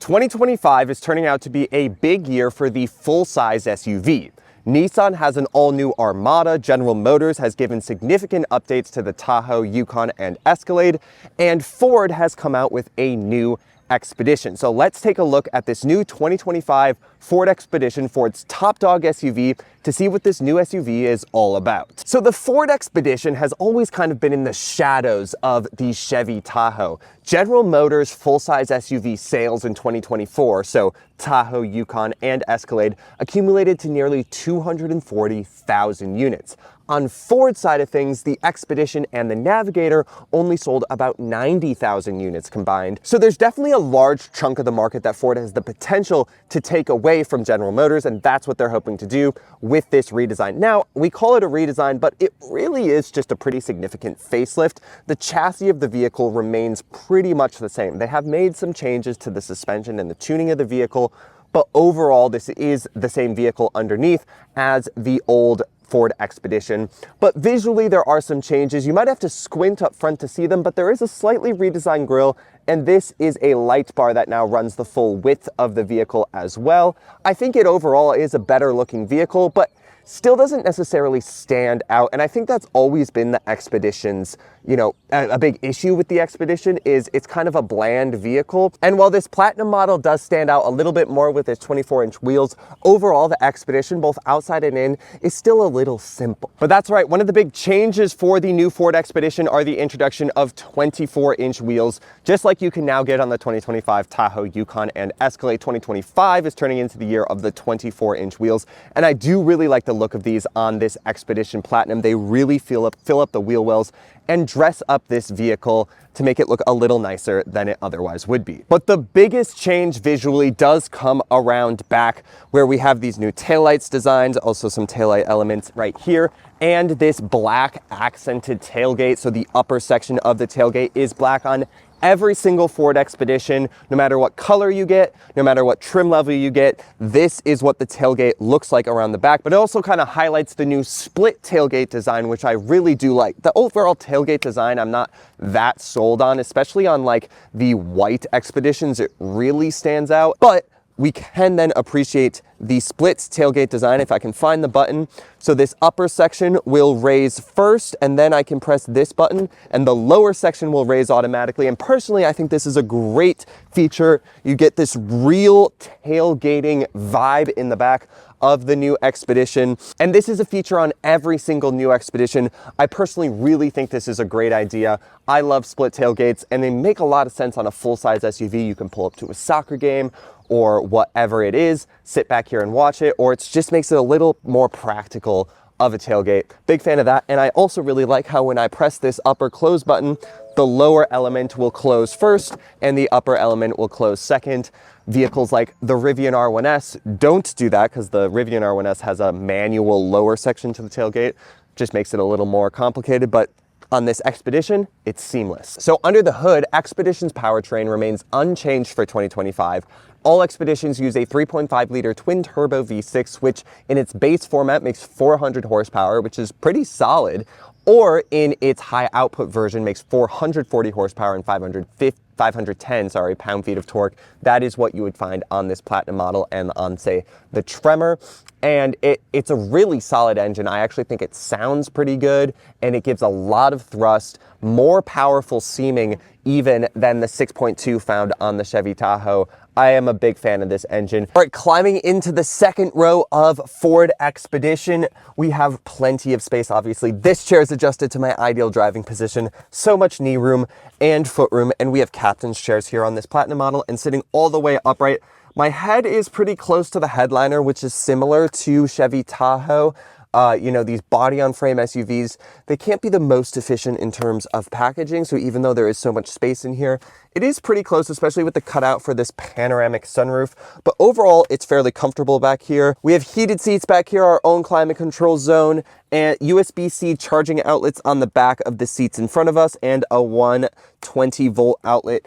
2025 is turning out to be a big year for the full-size SUV. Nissan has an all-new Armada, General Motors has given significant updates to the Tahoe, Yukon, and Escalade, and Ford has come out with a new Expedition. So let's take a look at this new 2025 Ford Expedition, Ford's top dog SUV, to see what this new SUV is all about. So the Ford Expedition has always kind of been in the shadows of the Chevy Tahoe. General Motors full-size SUV sales in 2024, so Tahoe, Yukon, and Escalade, accumulated to nearly 240,000 units. On Ford's side of things, the Expedition and the Navigator only sold about 90,000 units combined. So there's definitely a large chunk of the market that Ford has the potential to take away from General Motors, and that's what they're hoping to do with this redesign. Now, we call it a redesign, but it really is just a pretty significant facelift. The chassis of the vehicle remains pretty much the same. They have made some changes to the suspension and the tuning of the vehicle, but overall, this is the same vehicle underneath as the old Ford Expedition. But visually, there are some changes. You might have to squint up front to see them, but there is a slightly redesigned grille, and this is a light bar that now runs the full width of the vehicle as well. I think it overall is a better looking vehicle, but still doesn't necessarily stand out. And I think that's always been the Expedition's, a big issue with the Expedition is it's kind of a bland vehicle. And while this Platinum model does stand out a little bit more with its 24-inch wheels, overall the Expedition, both outside and in, is still a little simple. But that's right, one of the big changes for the new Ford Expedition are the introduction of 24-inch wheels, just like you can now get on the 2025 Tahoe, Yukon, and Escalade. 2025 is turning into the year of the 24-inch wheels, and I do really like the look of these on this Expedition Platinum. They really fill up the wheel wells and dress up this vehicle to make it look a little nicer than it otherwise would be. But the biggest change visually does come around back, where we have these new taillights designs, also some taillight elements right here, and this black accented tailgate. So the upper section of the tailgate is black on every single Ford Expedition. No matter what color you get, no matter what trim level you get, this is what the tailgate looks like around the back. But it also kind of highlights the new split tailgate design, which I really do like. The overall tailgate design, I'm not that sold on, especially on like the white Expeditions. It really stands out, but we can then appreciate the split tailgate design if I can find the button. So this upper section will raise first, and then I can press this button, and the lower section will raise automatically. And personally, I think this is a great feature. You get this real tailgating vibe in the back of the new Expedition. And this is a feature on every single new Expedition. I personally really think this is a great idea. I love split tailgates, and they make a lot of sense on a full-size SUV. You can pull up to a soccer game or whatever it is, sit back here and watch it, or it just makes it a little more practical of a tailgate. Big fan of that. And I also really like how when I press this upper close button, the lower element will close first and the upper element will close second. Vehicles like the Rivian R1S don't do that because the Rivian R1S has a manual lower section to the tailgate. Just makes it a little more complicated, but on this Expedition, it's seamless. So under the hood, Expedition's powertrain remains unchanged for 2025. All Expeditions use a 3.5-liter twin-turbo V6, which in its base format makes 400 horsepower, which is pretty solid, or in its high-output version makes 440 horsepower and 510 pound-feet of torque. That is what you would find on this Platinum model and on, say, the Tremor. And it's a really solid engine. I actually think it sounds pretty good, and it gives a lot of thrust, more powerful seeming even than the 6.2 found on the Chevy Tahoe. I am a big fan of this engine. All right, climbing into the second row of Ford Expedition, we have plenty of space, obviously. This chair is adjusted to my ideal driving position. So much knee room and foot room, and we have captain's chairs here on this Platinum model and sitting all the way upright. My head is pretty close to the headliner, which is similar to Chevy Tahoe. These body-on-frame SUVs, they can't be the most efficient in terms of packaging. So even though there is so much space in here, it is pretty close, especially with the cutout for this panoramic sunroof. But overall, it's fairly comfortable back here. We have heated seats back here, our own climate control zone, and USB-C charging outlets on the back of the seats in front of us, and a 120-volt outlet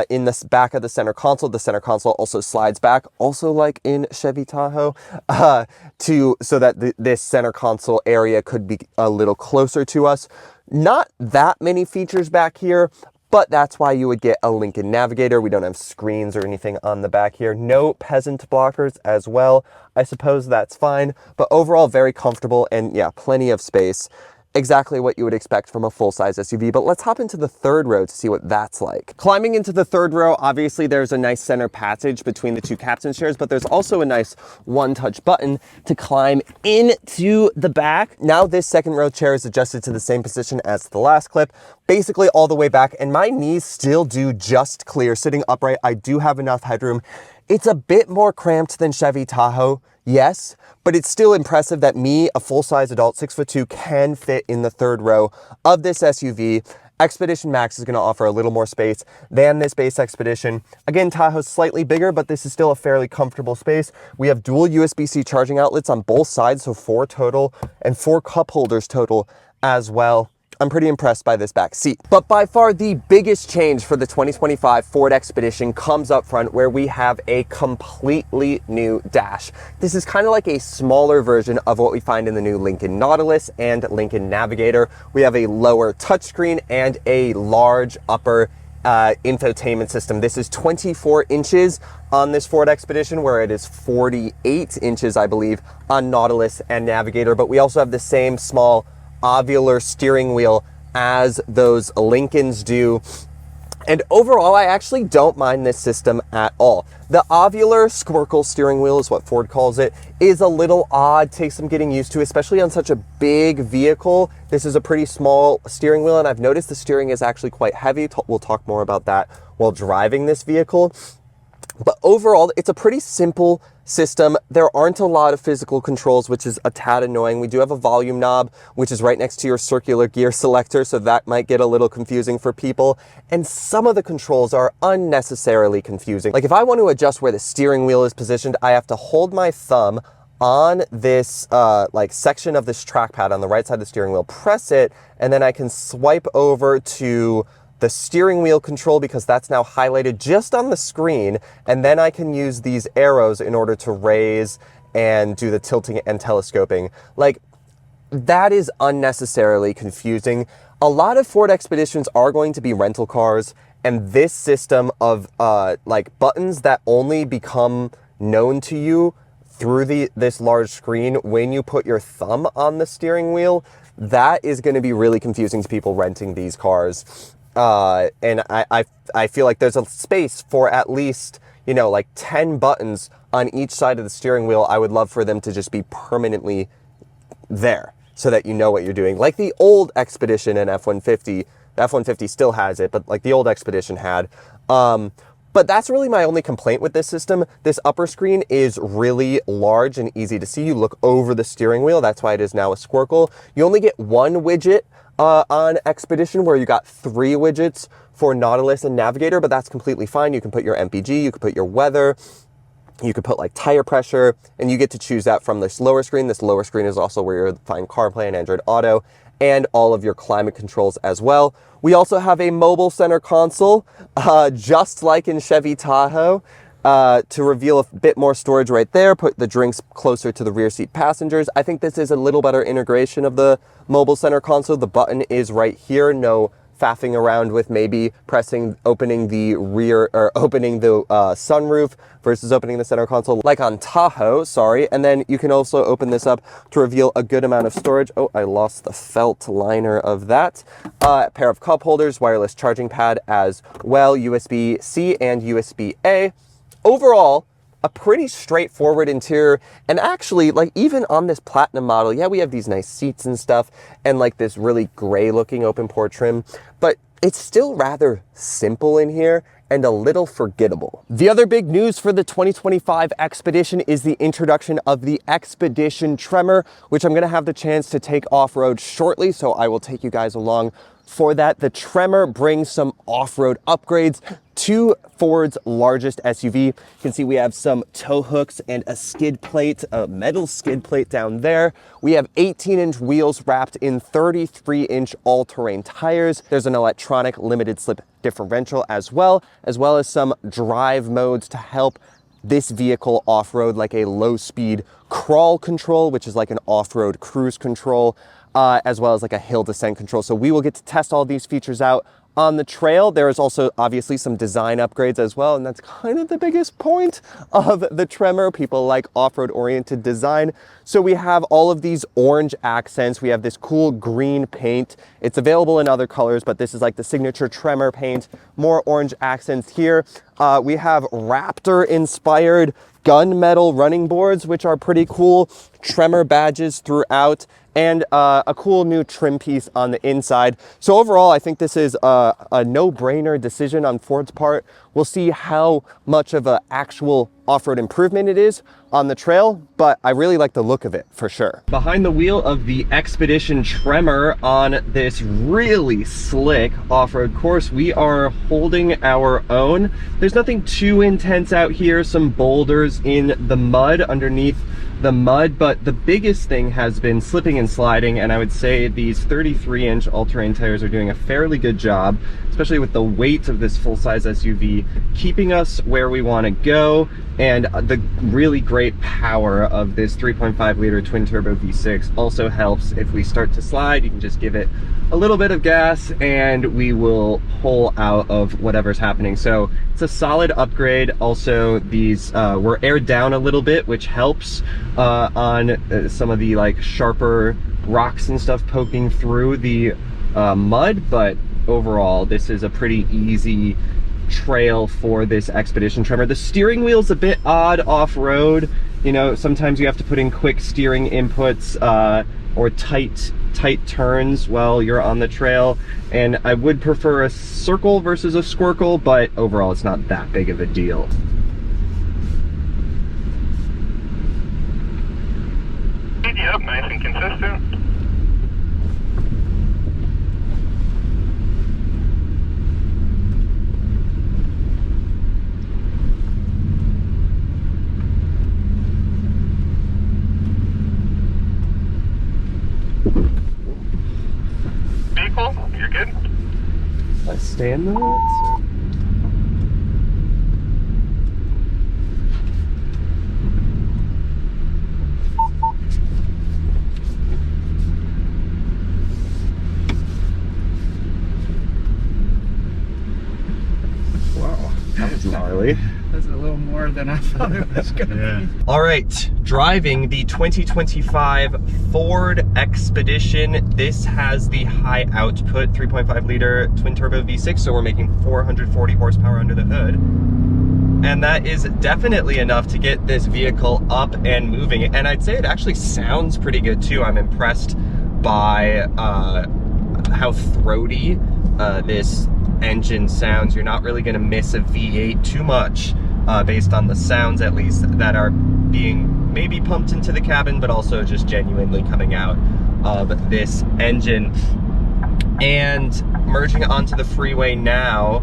in the back of the center console. The center console also slides back, also like in Chevy Tahoe, so that this center console area could be a little closer to us. Not that many features back here, but that's why you would get a Lincoln Navigator. We don't have screens or anything on the back here. No peasant blockers as well. I suppose that's fine, but overall very comfortable and yeah, plenty of space. Exactly what you would expect from a full-size SUV, but let's hop into the third row to see what that's like. Climbing into the third row, obviously there's a nice center passage between the two captain's chairs, but there's also a nice one-touch button to climb into the back. Now this second row chair is adjusted to the same position as the last clip, basically all the way back, and my knees still do just clear. Sitting upright, I do have enough headroom. It's a bit more cramped than Chevy Tahoe, yes, but it's still impressive that me, a full-size adult, 6'2", can fit in the third row of this SUV. Expedition Max is going to offer a little more space than this base Expedition. Again, Tahoe's slightly bigger, but this is still a fairly comfortable space. We have dual USB-C charging outlets on both sides, so 4 total, and 4 cup holders total as well. I'm pretty impressed by this back seat. But by far the biggest change for the 2025 Ford Expedition comes up front, where we have a completely new dash. This is kind of like a smaller version of what we find in the new Lincoln Nautilus and Lincoln Navigator. We have a lower touchscreen and a large upper infotainment system. This is 24 inches on this Ford Expedition, where it is 48 inches, I believe, on Nautilus and Navigator. But we also have the same small ovular steering wheel as those Lincolns do. And overall, I actually don't mind this system at all. The ovular squircle steering wheel is what Ford calls it, is a little odd, takes some getting used to, especially on such a big vehicle. This is a pretty small steering wheel, and I've noticed the steering is actually quite heavy. We'll talk more about that while driving this vehicle. But overall, it's a pretty simple system. There aren't a lot of physical controls, which is a tad annoying. We do have a volume knob, which is right next to your circular gear selector, so that might get a little confusing for people. And some of the controls are unnecessarily confusing. Like if I want to adjust where the steering wheel is positioned, I have to hold my thumb on this like section of this trackpad on the right side of the steering wheel, press it, and then I can swipe over to the steering wheel control, because that's now highlighted just on the screen, and then I can use these arrows in order to raise and do the tilting and telescoping. Like, that is unnecessarily confusing. A lot of Ford Expeditions are going to be rental cars, and this system of like buttons that only become known to you through this large screen when you put your thumb on the steering wheel, that is going to be really confusing to people renting these cars. And I feel like there's a space for at least, you know, like 10 buttons on each side of the steering wheel. I would love for them to just be permanently there so that you know what you're doing. Like the old Expedition and F-150. The F-150 still has it, but like the old Expedition had. But that's really my only complaint with this system. This upper screen is really large and easy to see. You look over the steering wheel. That's why it is now a squircle. You only get one widget on Expedition, where you got 3 widgets for Nautilus and Navigator, but that's completely fine. You can put your MPG, you can put your weather, you could put like tire pressure, and you get to choose that from this lower screen. This lower screen is also where you'll find CarPlay and Android Auto and all of your climate controls as well. We also have a mobile center console, just like in Chevy Tahoe, to reveal a bit more storage right there, put the drinks closer to the rear seat passengers. I think this is a little better integration of the mobile center console. The button is right here, no faffing around with maybe opening the rear, or opening the sunroof versus opening the center console like on Tahoe, sorry. And then you can also open this up to reveal a good amount of storage. Oh, I lost the felt liner of that. A pair of cup holders, wireless charging pad as well, USB-C and USB-A. Overall, a pretty straightforward interior, and actually, like, even on this Platinum model, yeah, we have these nice seats and stuff, and like this really gray looking open port trim, but it's still rather simple in here and a little forgettable. The other big news for the 2025 Expedition is the introduction of the Expedition Tremor, which I'm gonna have the chance to take off-road shortly, so I will take you guys along for that. The Tremor brings some off-road upgrades to Ford's largest SUV. You can see we have some tow hooks and a skid plate, a metal skid plate down there. We have 18-inch wheels wrapped in 33-inch all-terrain tires. There's an electronic limited slip differential as well as some drive modes to help this vehicle off-road, like a low-speed crawl control, which is like an off-road cruise control, as well as like a hill descent control. So we will get to test all these features out On the trail, there is also obviously some design upgrades as well, and that's kind of the biggest point of the Tremor. People like off-road oriented design. So we have all of these orange accents. We have this cool green paint. It's available in other colors, but this is like the signature Tremor paint. More orange accents here. We have Raptor-inspired gunmetal running boards, which are pretty cool. Tremor badges throughout, and a cool new trim piece on the inside. So overall, I think this is a no-brainer decision on Ford's part. We'll see how much of an actual off-road improvement it is on the trail, but I really like the look of it for sure. Behind the wheel of the Expedition Tremor on this really slick off-road course, we are holding our own. There's nothing too intense out here, some boulders in the mud underneath the mud, but the biggest thing has been slipping and sliding, and I would say these 33-inch all-terrain tires are doing a fairly good job, especially with the weight of this full-size SUV, keeping us where we want to go, and the really great power of this 3.5-liter twin-turbo V6 also helps. If we start to slide, you can just give it a little bit of gas and we will pull out of whatever's happening. So it's a solid upgrade. Also, these were aired down a little bit, which helps on some of the like sharper rocks and stuff poking through the mud, but overall this is a pretty easy trail for this Expedition Tremor. The steering wheel's a bit odd off-road. You know, sometimes you have to put in quick steering inputs or tight turns while you're on the trail, and I would prefer a circle versus a squircle, but overall it's not that big of a deal. Yep, nice and consistent. Vehicle, you're good. I stay in the gnarly. That's a little more than I thought it was gonna be. All right, driving the 2025 Ford Expedition. This has the high output 3.5-liter twin-turbo V6, so we're making 440 horsepower under the hood. And that is definitely enough to get this vehicle up and moving. And I'd say it actually sounds pretty good too. I'm impressed by how throaty this engine sounds. You're not really going to miss a V8 too much based on the sounds, at least, that are being maybe pumped into the cabin, but also just genuinely coming out of this engine. And merging onto the freeway now,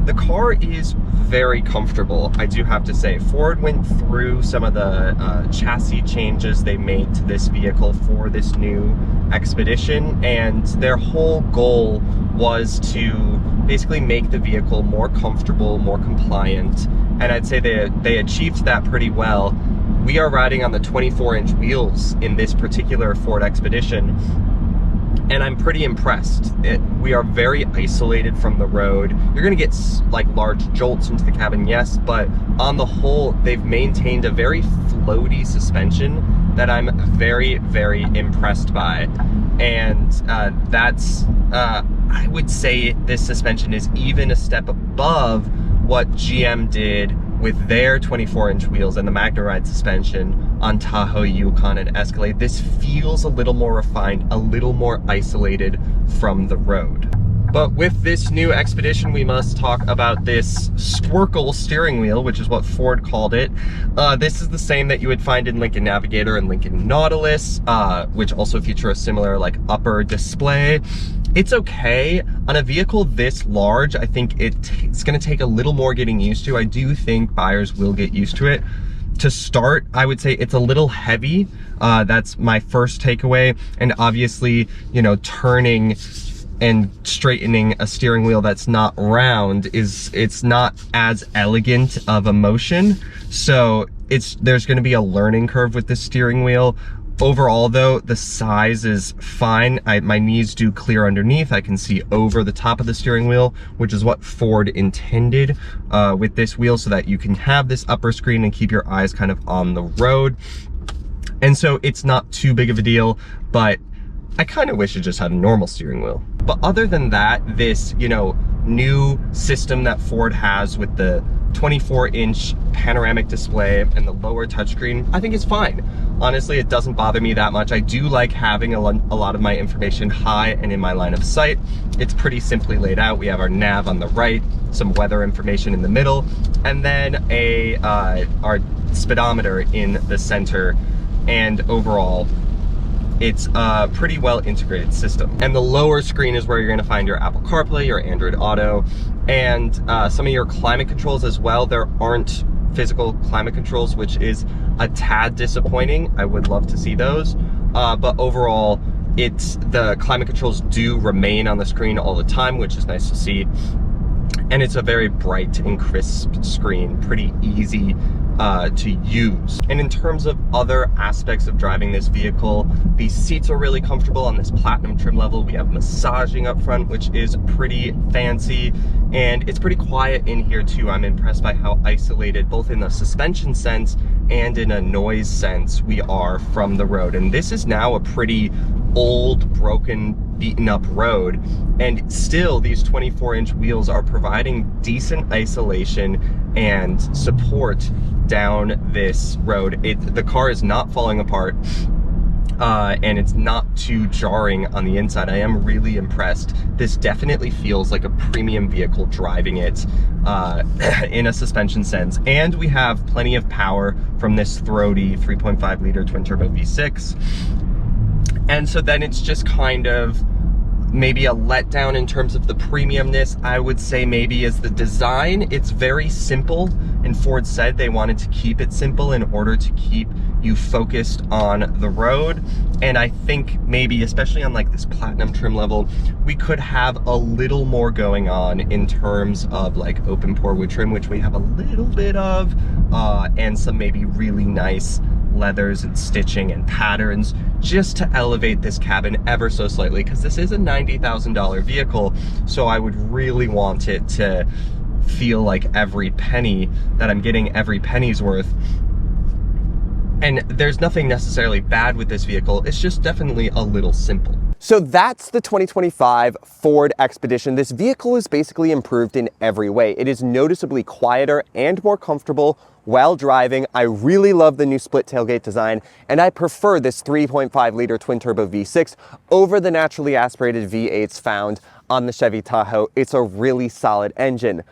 the car is very comfortable, I do have to say. Ford went through some of the chassis changes they made to this vehicle for this new Expedition, and their whole goal was to basically make the vehicle more comfortable, more compliant, and I'd say they achieved that pretty well. We are riding on the 24-inch wheels in this particular Ford Expedition, and I'm pretty impressed. We are very isolated from the road. You're gonna get like large jolts into the cabin, yes, but on the whole, they've maintained a very floaty suspension that I'm very, very impressed by. And that's, I would say this suspension is even a step above what GM did with their 24-inch wheels and the MagneRide suspension on Tahoe, Yukon, and Escalade. This feels a little more refined, a little more isolated from the road. But with this new Expedition, we must talk about this Squircle steering wheel, which is what Ford called it. This is the same that you would find in Lincoln Navigator and Lincoln Nautilus, which also feature a similar like upper display. It's okay. On a vehicle this large, I think it's gonna take a little more getting used to. I do think buyers will get used to it. To start, I would say it's a little heavy. That's my first takeaway. And obviously, you know, turning and straightening a steering wheel that's not round it's not as elegant of a motion. So there's gonna be a learning curve with this steering wheel. Overall though, the size is fine. My knees do clear underneath. I can see over the top of the steering wheel, which is what Ford intended with this wheel, so that you can have this upper screen and keep your eyes kind of on the road. And so it's not too big of a deal, but I kind of wish it just had a normal steering wheel. But other than that, this, you know, new system that Ford has with the 24-inch panoramic display and the lower touchscreen, I think it's fine. Honestly, it doesn't bother me that much. I do like having a lot of my information high and in my line of sight. It's pretty simply laid out. We have our nav on the right, some weather information in the middle, and then our speedometer in the center. And overall, it's a pretty well integrated system. And the lower screen is where you're gonna find your Apple CarPlay, your Android Auto, and some of your climate controls as well. There aren't physical climate controls, which is a tad disappointing. I would love to see those. But overall, the climate controls do remain on the screen all the time, which is nice to see. And it's a very bright and crisp screen, pretty easy to use. And in terms of other aspects of driving this vehicle, the seats are really comfortable on this platinum trim level. We have massaging up front, which is pretty fancy, and it's pretty quiet in here too. I'm impressed by how isolated, both in a suspension sense and in a noise sense, we are from the road. And this is now a pretty old, broken, beaten up road, and still these 24-inch wheels are providing decent isolation and support down this road. The car is not falling apart, and it's not too jarring on the inside. I am really impressed. This definitely feels like a premium vehicle driving it in a suspension sense. And we have plenty of power from this throaty 3.5 liter twin turbo V6. And so then it's just kind of maybe a letdown in terms of the premiumness. I would say maybe is the design. It's very simple, and Ford said they wanted to keep it simple in order to keep you focused on the road. And I think maybe, especially on like this platinum trim level, we could have a little more going on in terms of like open pore wood trim, which we have a little bit of, and some maybe really nice leathers and stitching and patterns, just to elevate this cabin ever so slightly, because this is a $90,000 vehicle. So I would really want it to feel like every penny that I'm getting, every penny's worth. And there's nothing necessarily bad with this vehicle, it's just definitely a little simple. So that's the 2025 Ford Expedition. This vehicle is basically improved in every way. It is noticeably quieter and more comfortable while driving. I really love the new split tailgate design, and I prefer this 3.5 liter twin turbo V6 over the naturally aspirated V8s found on the Chevy Tahoe. It's a really solid engine.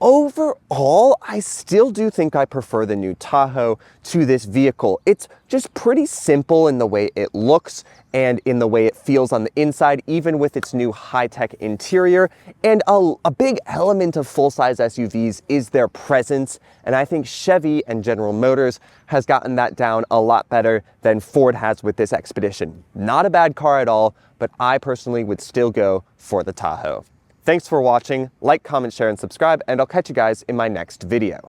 Overall, I still do think I prefer the new Tahoe to this vehicle. It's just pretty simple in the way it looks and in the way it feels on the inside, even with its new high-tech interior. And a big element of full-size SUVs is their presence, and I think Chevy and General Motors has gotten that down a lot better than Ford has with this Expedition. Not a bad car at all, but I personally would still go for the Tahoe. Thanks for watching. Like, comment, share, and subscribe, and I'll catch you guys in my next video.